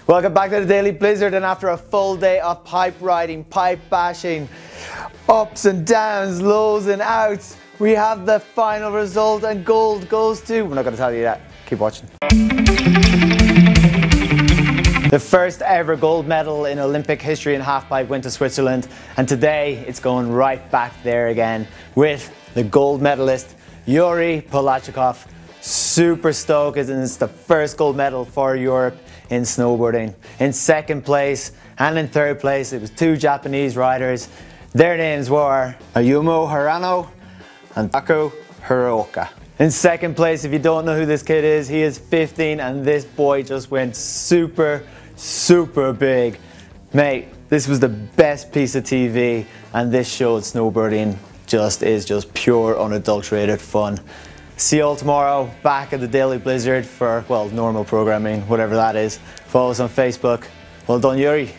Welcome back to the Daily Blizzard, and after a full day of pipe riding, pipe bashing, ups and downs, lows and outs, we have the final result and gold goes to... We're not going to tell you that. Keep watching. The first ever gold medal in Olympic history in halfpipe went to Switzerland, and today it's going right back there again with the gold medalist Iouri Podladtchikov. Super stoked, and it's the first gold medal for Europe in snowboarding. In second place and in third place it was two Japanese riders. Their names were Ayumu Hirano and Taku Hiraoka. In second place, if you don't know who this kid is, he is 15 and this boy just went super big. Mate, this was the best piece of TV, and this showed snowboarding is just pure unadulterated fun. See you all tomorrow back at the Daily Blizzard for, well, normal programming, whatever that is. Follow us on Facebook. Well done, Iouri.